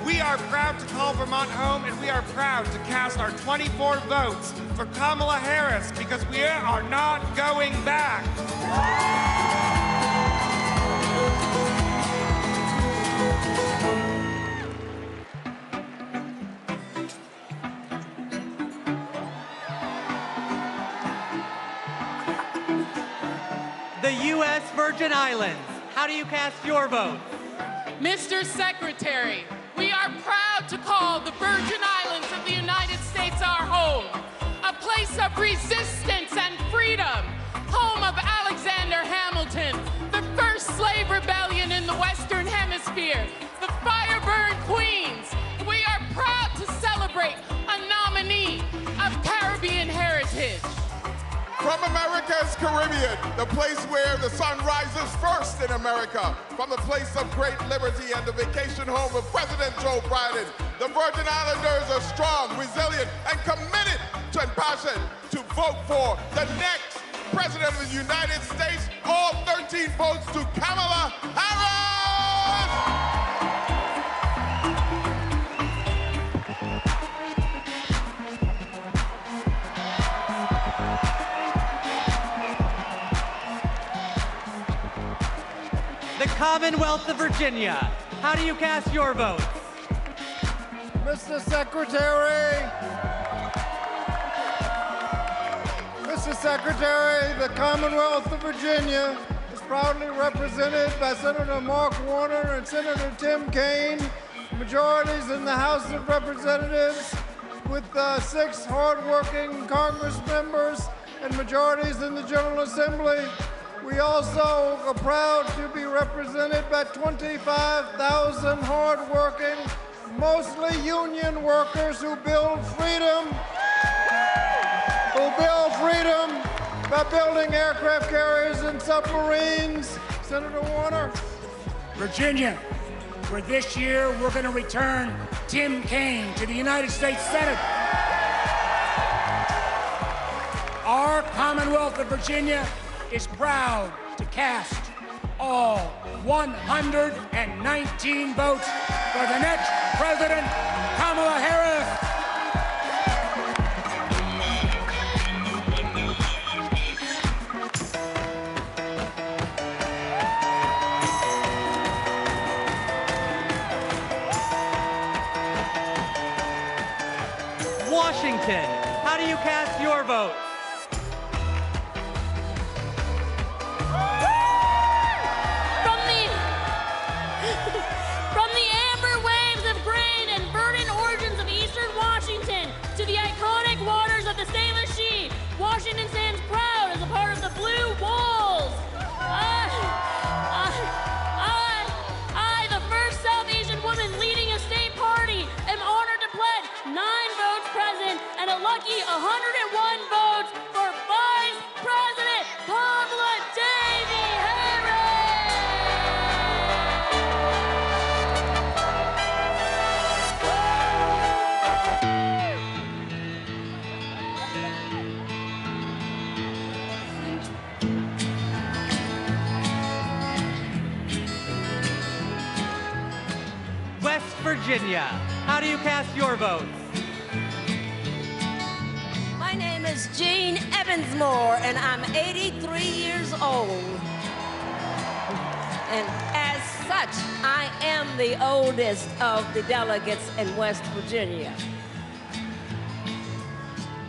We are proud to call Vermont home, and we are proud to cast our 24 votes for Kamala Harris because we are not going back. The U.S. Virgin Islands, how do you cast your vote? Mr. Secretary, we are proud to call the Virgin Islands of the United States our home, a place of resistance and freedom, home of Alexander Hamilton, the first slave rebellion in the Western Hemisphere, the fire-burned queens. We are proud to celebrate a nominee of Caribbean heritage. From America's Caribbean, the place where the sun rises first in America, from the place of great liberty and the vacation home of President Joe Biden, the Virgin Islanders are strong, resilient, and committed and passionate to vote for the next President of the United States. All 13 votes to Kamala Harris! The Commonwealth of Virginia, how do you cast your votes? Mr. Secretary, the Commonwealth of Virginia is proudly represented by Senator Mark Warner and Senator Tim Kaine, majorities in the House of Representatives with 6 hardworking Congress members and majorities in the General Assembly. We also are proud to be represented by 25,000 hardworking, mostly union workers who build freedom, by building aircraft carriers and submarines. Senator Warner. Virginia, where this year we're going to return Tim Kaine to the United States Senate. Our Commonwealth of Virginia is proud to cast all 119 votes for the next President, Kamala Harris. Washington, how do you cast your vote? From the amber waves of grain and verdant origins of eastern Washington to the iconic waters of the Salish Sea, Washington stands proud as a part of the Blue Wolves. I, the first South Asian woman leading a state party, am honored to pledge 9 votes present and a lucky 101 votes for Vice President Kamala West Virginia, how do you cast your votes? My name is Jean Evansmore, and I'm 83 years old. And as such, I am the oldest of the delegates in West Virginia.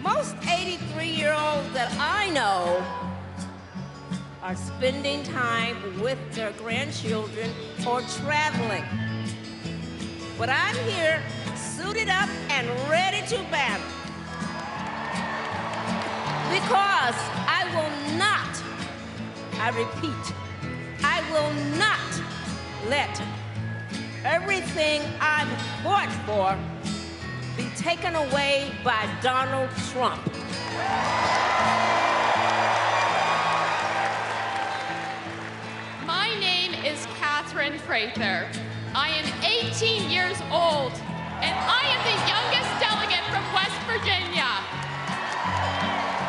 Most 83-year-olds that I know are spending time with their grandchildren or traveling. But I'm here, suited up and ready to battle. Because I will not, I repeat, I will not let everything I've fought for be taken away by Donald Trump. My name is Catherine Prather. I am 18 years old, and I am the youngest delegate from West Virginia.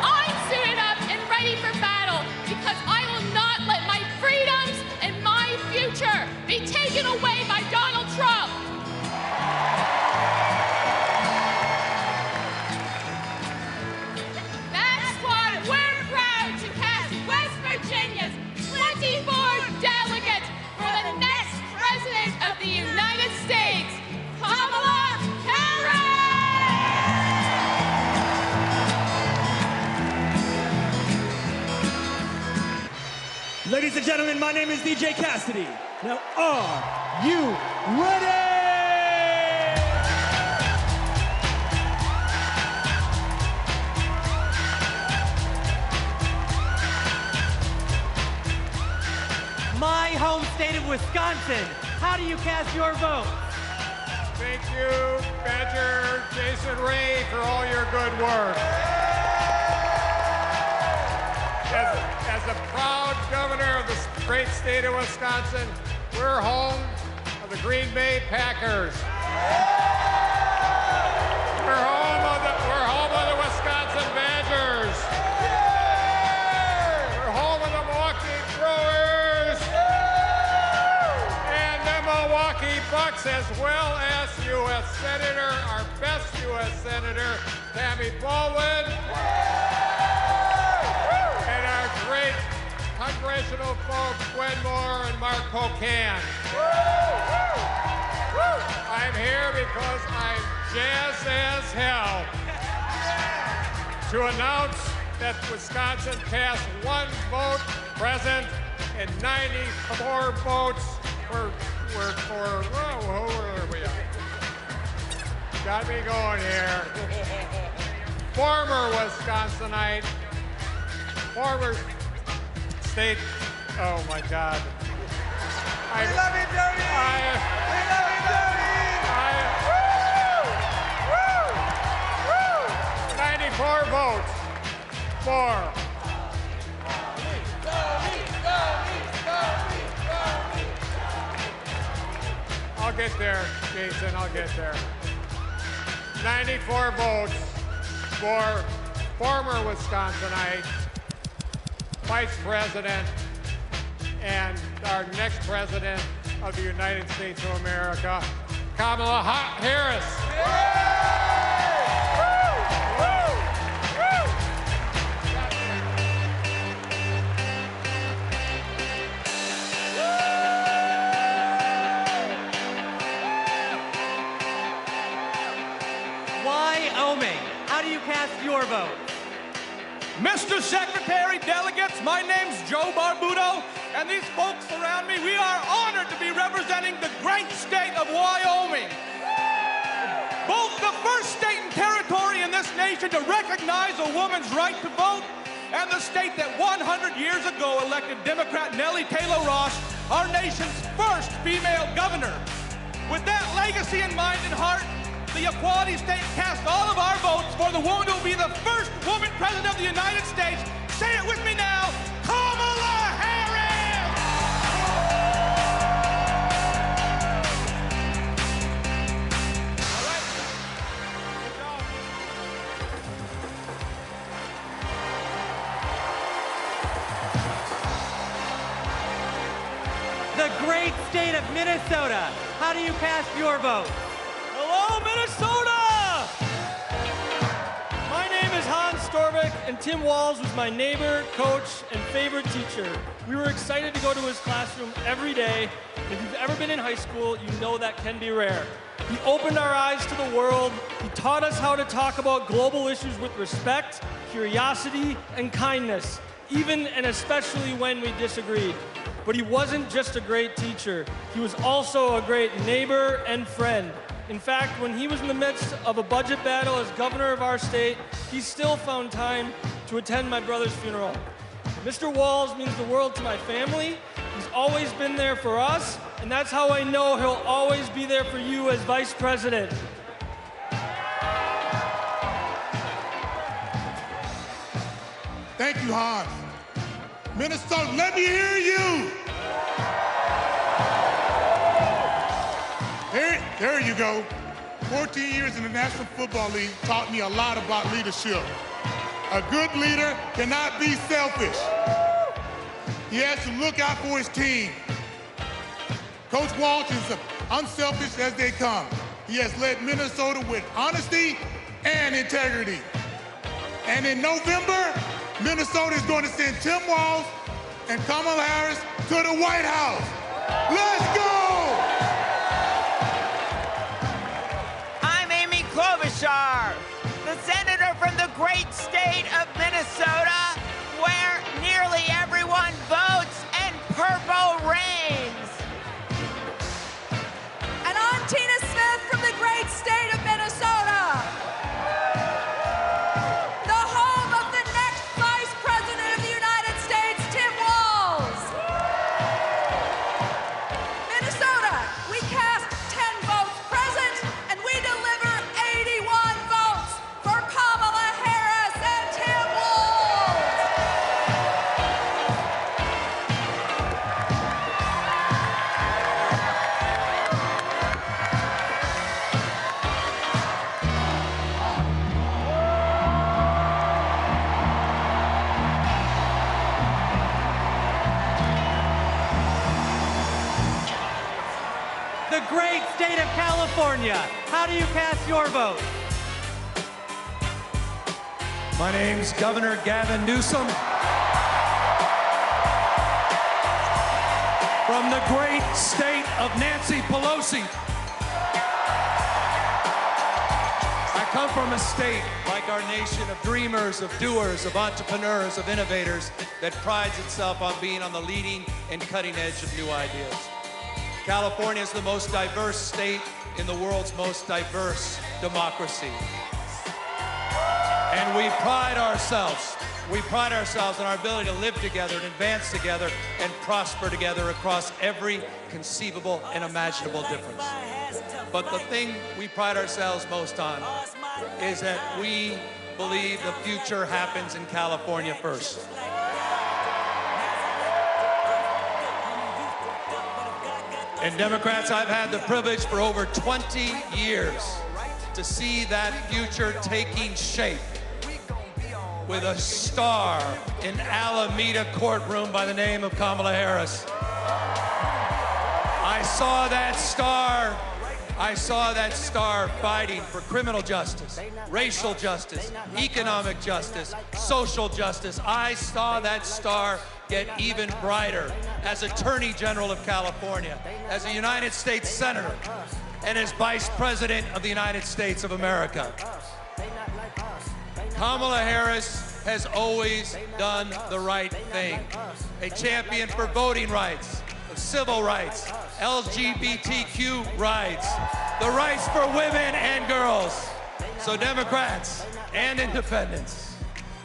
I'm suited up and ready for battle because I will not let my freedoms and my future be taken away by Donald Trump. That's why we're proud to cast West Virginia's 24 delegates for the next President of the United States, Kamala Harris! Ladies and gentlemen, my name is DJ Cassidy. Now, are you ready? My home state of Wisconsin, how do you cast your vote? Thank you, Badger Jason Ray, for all your good work. As the proud governor of the great state of Wisconsin, we're home of the Green Bay Packers. We're home of the Wisconsin Badgers. We're home of the Milwaukee Brewers. And the Milwaukee Bucks, as well as U.S. Senator, our best U.S. Senator, Tammy Baldwin. And our great congressional folks, Gwen Moore and Mark Pocan. I'm here because I'm jazzed as hell to announce that Wisconsin cast one vote present and 94 votes who are we? Got me going here. Former Wisconsinite, former state, oh my God. We love you, Jody! We love you, Jody! 94 votes for. I'll get there, Jason, I'll get there. 94 votes for former Wisconsinite, Vice President, and our next President of the United States of America, Kamala Harris. Wyoming, how do you cast your vote? Mr. Secretary, delegates, my name's Joe Barbudo, and these folks around me, we are honored to be representing the great state of Wyoming. Both the first state and territory in this nation to recognize a woman's right to vote, and the state that 100 years ago elected Democrat Nellie Taylor Ross, our nation's first female governor. With that legacy in mind and heart, the Equality State cast all of our votes for the woman who will be the first woman president of the United States. Say it with me now, Kamala Harris! The great state of Minnesota, how do you cast your vote? Hello, Minnesota! My name is Hans Storvik, and Tim Walls was my neighbor, coach, and favorite teacher. We were excited to go to his classroom every day. And if you've ever been in high school, you know that can be rare. He opened our eyes to the world. He taught us how to talk about global issues with respect, curiosity, and kindness, even and especially when we disagreed. But he wasn't just a great teacher. He was also a great neighbor and friend. In fact, when he was in the midst of a budget battle as governor of our state, he still found time to attend my brother's funeral. Mr. Walls means the world to my family. He's always been there for us, and that's how I know he'll always be there for you as vice president. Thank you, Hans. Minnesota, let me hear you. There you go. 14 years in the National Football League taught me a lot about leadership. A good leader cannot be selfish. He has to look out for his team. Coach Walsh is unselfish as they come. He has led Minnesota with honesty and integrity. And in November, Minnesota is going to send Tim Walz and Kamala Harris to the White House. Let's go! I'm Amy Klobuchar, the senator from the great state of Minnesota, where nearly everyone votes and purple reigns. And I'm Tina Smith from the great state of Minnesota, the home of the next Vice President of the United States, Tim Walz. Minnesota, we cast 10 votes present, and we deliver 81 votes for Kamala Harris and Tim Walz. The great state of California. How do you cast your vote? My name's Governor Gavin Newsom. From the great state of Nancy Pelosi. I come from a state, like our nation, of dreamers, of doers, of entrepreneurs, of innovators, that prides itself on being on the leading and cutting edge of new ideas. California is the most diverse state in the world's most diverse democracy. And we pride ourselves on our ability to live together and advance together and prosper together across every conceivable and imaginable difference. But the thing we pride ourselves most on is that we believe the future happens in California first. And Democrats, I've had the privilege for over 20 years to see that future taking shape with a star in Alameda courtroom by the name of Kamala Harris. I saw that star fighting for criminal justice, racial justice, economic justice, social justice. I saw that star get even brighter as Attorney General of California, as a United States Senator, and as Vice President of the United States of America. Kamala Harris has always done the right thing. A champion for voting rights, civil rights, LGBTQ rights, the rights for women and girls. So Democrats and independents,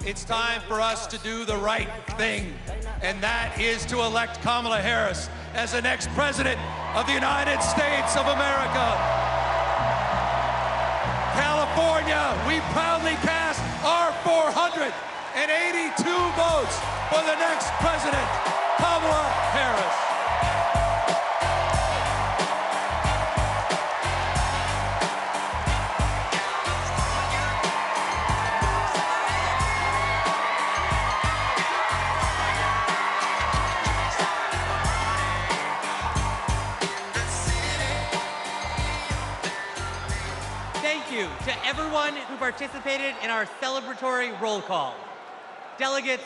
it's time for us to do the right thing, and that is to elect Kamala Harris as the next President of the United States of America. California, we proudly cast our 482 votes for the next President, Kamala Harris. Thank you to everyone who participated in our celebratory roll call. Delegates,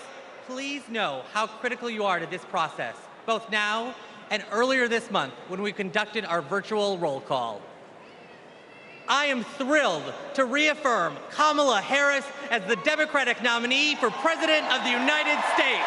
please know how critical you are to this process, both now and earlier this month when we conducted our virtual roll call. I am thrilled to reaffirm Kamala Harris as the Democratic nominee for President of the United States.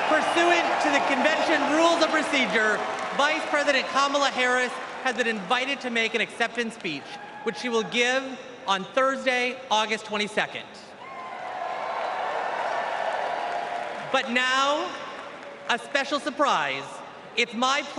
Pursuant to the convention rules of procedure, Vice President Kamala Harris has been invited to make an acceptance speech, which she will give on Thursday, August 22nd. But now, a special surprise. It's my pleasure.